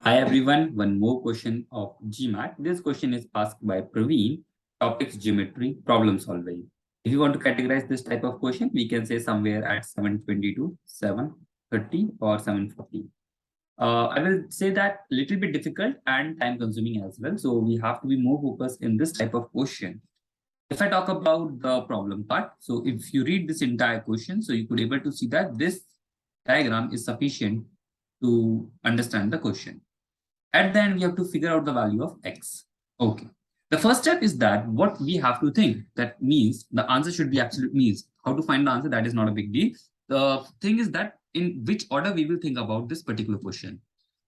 Hi everyone, one more question of Gmat. This question is asked by Praveen, topics geometry, problem solving. If you want to categorize this type of question, we can say somewhere at 722, 730 or 740. I will say that little bit difficult and time consuming as well. So we have to be more focused in this type of question. If I talk about the problem part, so if you read this entire question, so you could able to see that this diagram is sufficient to understand the question. At the end, we have to figure out the value of x. Okay. The first step is that what we have to think. That means the answer should be absolute means. How to find the answer, that is not a big deal. The thing is that in which order we will think about this particular question.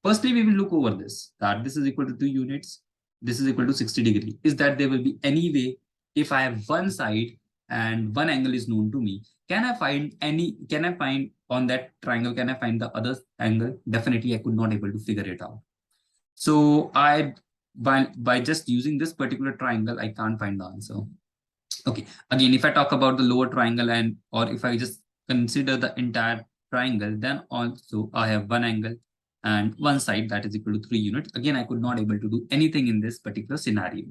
Firstly, we will look over this, that this is equal to 2 units. This is equal to 60 degree. Is that there will be any way if I have one side and one angle is known to me, can I find on that triangle, can I find the other angle? Definitely, I could not able to figure it out. So by just using this particular triangle, I can't find the answer. Okay. Again, if I talk about the lower triangle or if I just consider the entire triangle, then also I have one angle and one side that is equal to 3 units. Again, I could not able to do anything in this particular scenario.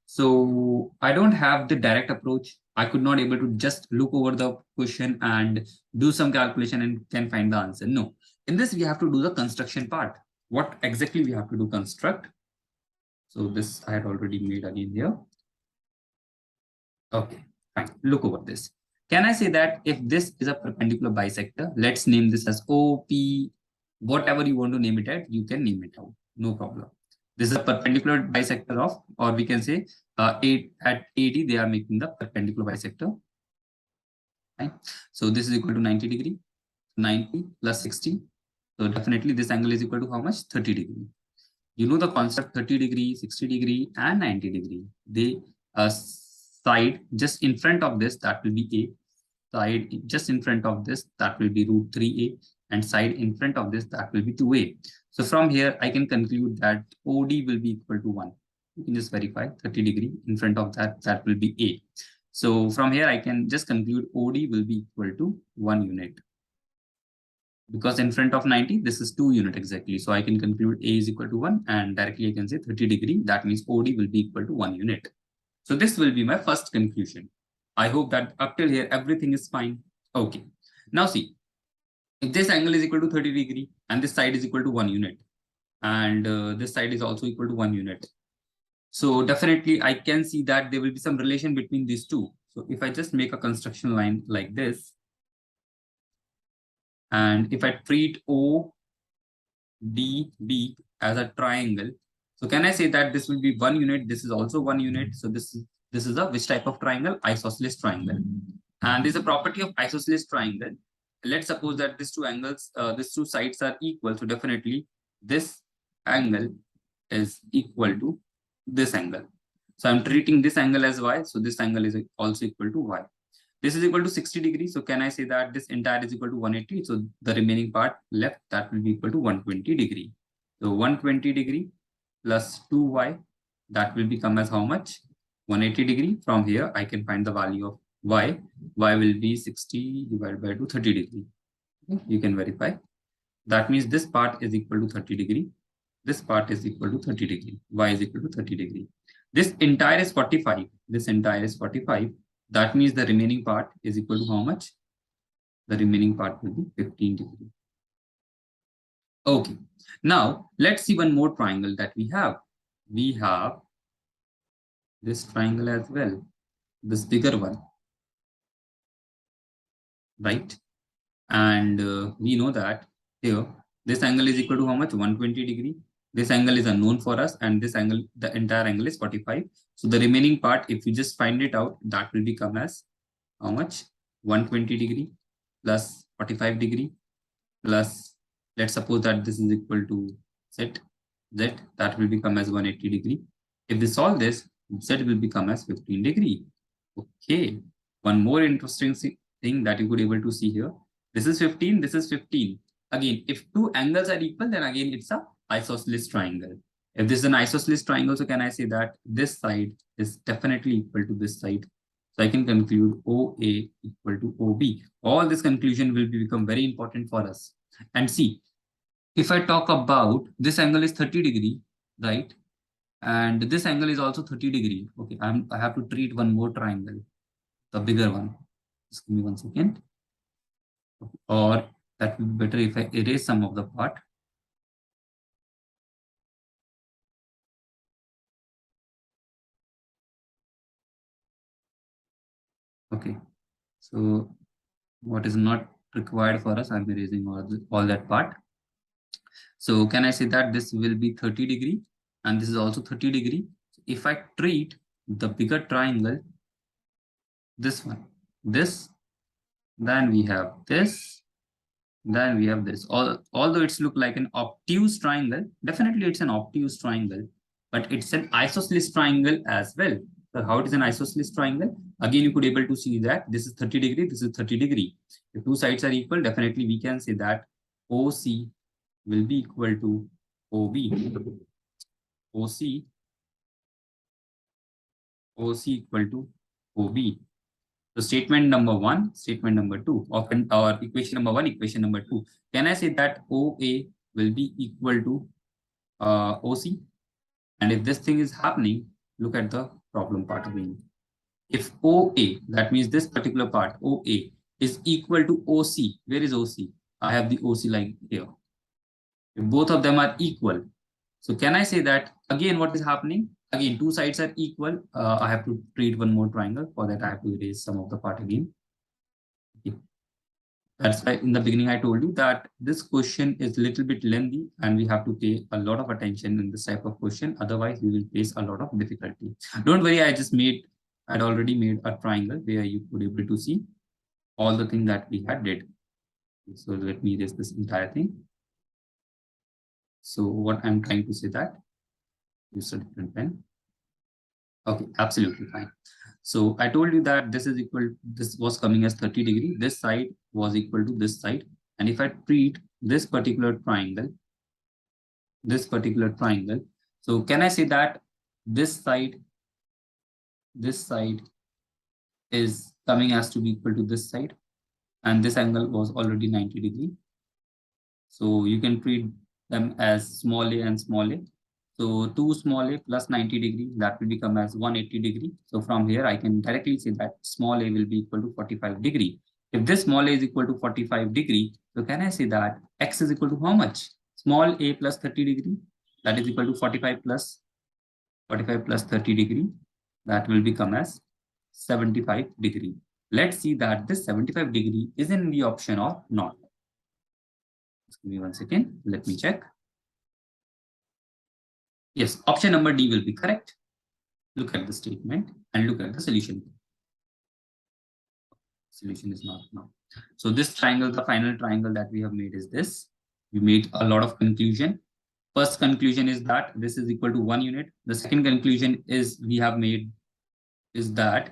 So I don't have the direct approach. I could not able to just look over the question and do some calculation and can find the answer. No, in this we have to do the construction part. What exactly we have to do? Construct. So this I had already made again here. Okay, fine. Look over this. Can I say that if this is a perpendicular bisector, let's name this as OP, whatever you want to name it at, you can name it out. No problem. This is a perpendicular bisector of, or we can say at 80, they are making the perpendicular bisector. Right? So this is equal to 90 degree, 90 plus 60. So definitely this angle is equal to how much? 30 degree. You know the concept 30 degree, 60 degree and 90 degree. They side just in front of this, that will be A. Side just in front of this, that will be root 3A. And side in front of this, that will be 2A. So from here, I can conclude that OD will be equal to 1. You can just verify 30 degree in front of that, that will be A. So from here, I can just conclude OD will be equal to 1 unit. Because in front of 90, this is 2 unit exactly. So I can conclude A is equal to 1 and directly I can say 30 degree. That means OD will be equal to 1 unit. So this will be my first conclusion. I hope that up till here, everything is fine. Okay. Now see, if this angle is equal to 30 degree and this side is equal to 1 unit and this side is also equal to 1 unit. So definitely I can see that there will be some relation between these two. So if I just make a construction line like this, and if I treat ODB as a triangle, so can I say that this will be 1 unit? This is also 1 unit. So this is a which type of triangle? Isosceles triangle. And there's a property of isosceles triangle. Let's suppose that these two angles, these two sides are equal. So definitely this angle is equal to this angle. So I'm treating this angle as y. So this angle is also equal to y. This is equal to 60 degrees. So can I say that this entire is equal to 180? So the remaining part left, that will be equal to 120 degree. So 120 degree plus 2y, that will become as how much? 180 degree. From here, I can find the value of y. Y will be 60 divided by 2, 30 degree. Okay. You can verify. That means this part is equal to 30 degree. This part is equal to 30 degree. Y is equal to 30 degree. This entire is 45. This entire is 45. That means the remaining part is equal to how much? The remaining part will be 15 degree. Okay. Now, let's see one more triangle that we have. We have this triangle as well, this bigger one, right? And we know that here, this angle is equal to how much? 120 degree. This angle is unknown for us, and this angle, the entire angle is 45. So the remaining part, if you just find it out, that will become as how much? 120 degree plus 45 degree plus, let's suppose that this is equal to z, that will become as 180 degree. If we solve this, z will become as 15 degree. Okay. One more interesting thing that you could able to see here. This is 15, this is 15. Again, if two angles are equal, then again it's a isosceles triangle. If this is an isosceles triangle, so can I say that this side is definitely equal to this side? So I can conclude OA equal to OB. All this conclusion will become very important for us. And see, if I talk about this angle is 30 degree, right? And this angle is also 30 degree. Okay, I have to treat one more triangle, the bigger one. Just give me 1 second. Or that would be better if I erase some of the part. Okay, so what is not required for us, I'm erasing all that part. So can I say that this will be 30 degree and this is also 30 degree? If I treat the bigger triangle, this one, this, then we have this, then we have this. Although it's look like an obtuse triangle, definitely it's an obtuse triangle, but it's an isosceles triangle as well. So how it is an isosceles triangle? Again, you could able to see that this is 30 degree, this is 30 degree. If two sides are equal, definitely we can say that OC will be equal to OB. OC equal to OB. So statement number 1, statement number 2, or equation number 1, equation number 2. Can I say that OA will be equal to OC? And if this thing is happening, look at the problem part again. If OA, that means this particular part, OA, is equal to OC, where is OC? I have the OC line here. If both of them are equal, so can I say that again what is happening? Again, two sides are equal. I have to treat one more triangle. For that, I have to erase some of the part again. Okay. That's why in the beginning I told you that this question is a little bit lengthy and we have to pay a lot of attention in this type of question. Otherwise, we will face a lot of difficulty. Don't worry, I'd already made a triangle where you could able to see all the things that we had did. So let me erase this entire thing. So what I'm trying to say that use a different pen. Okay, absolutely fine. So I told you that this is equal, this was coming as 30 degree. This side was equal to this side. And if I treat this particular triangle, so can I say that this side is coming as to be equal to this side, and this angle was already 90 degree. So you can treat them as small a and small a. So 2 small a plus 90 degree, that will become as 180 degree. So from here, I can directly say that small a will be equal to 45 degree. If this small a is equal to 45 degree, so can I say that x is equal to how much? Small a plus 30 degree, that is equal to 45 plus 30 degree. That will become as 75 degree. Let's see that this 75 degree is in the option or not. Just give me 1 second. Let me check. Yes, option number D will be correct. Look at the statement and look at the solution. Solution is not now. So this triangle, the final triangle that we have made is this. We made a lot of conclusion. First conclusion is that this is equal to 1 unit. The second conclusion is we have made is that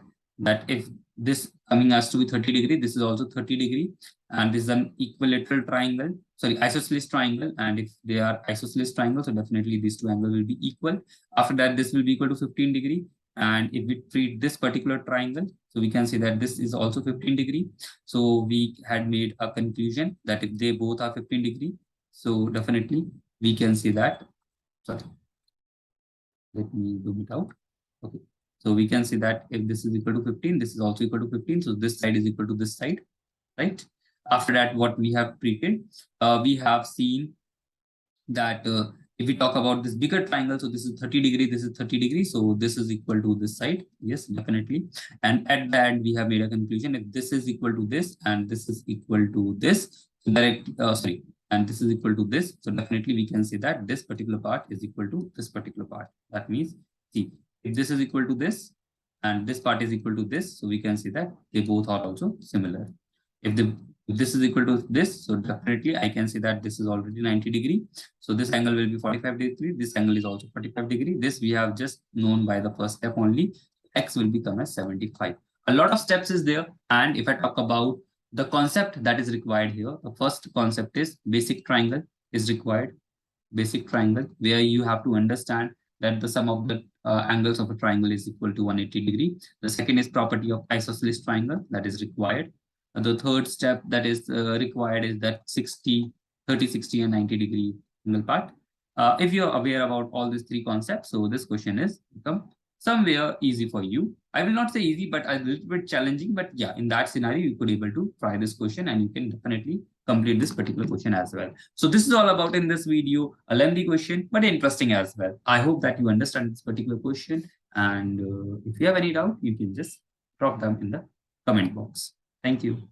if this coming as to be 30 degree, this is also 30 degree, and this is an equilateral triangle, sorry, isosceles triangle. And if they are isosceles triangles, so definitely these two angles will be equal. After that, this will be equal to 15 degree. And if we treat this particular triangle, so we can say that this is also 15 degree. So we had made a conclusion that if they both are 15 degree, so definitely we can say that, sorry, let me zoom it out. Okay. So we can see that if this is equal to 15, this is also equal to 15. So this side is equal to this side, right? After that, what we have treated, we have seen that if we talk about this bigger triangle, so this is 30 degree, this is 30 degree. So this is equal to this side. Yes, definitely. And at the end, we have made a conclusion. If this is equal to this and this is equal to this, so and this is equal to this. So definitely we can say that this particular part is equal to this particular part. That means, see, if this is equal to this and this part is equal to this, so we can say that they both are also similar. If this is equal to this, so definitely I can say that this is already 90 degree. So this angle will be 45 degree. This angle is also 45 degree. This we have just known by the first step only. X will become as 75. A lot of steps is there. And if I talk about the concept that is required here, the first concept is basic triangle is required. Basic triangle, where you have to understand that the sum of the angles of a triangle is equal to 180 degree. The second is property of isosceles triangle, that is required. The third step that is required is that 60 30, 60, and 90-degree angle part. If you're aware about all these three concepts, so this question is become somewhere easy for you. I will not say easy, but a little bit challenging. But yeah, in that scenario, you could able to try this question and you can definitely complete this particular question as well. So this is all about in this video, a lengthy question, but interesting as well. I hope that you understand this particular question. And if you have any doubt, you can just drop them in the comment box. Thank you.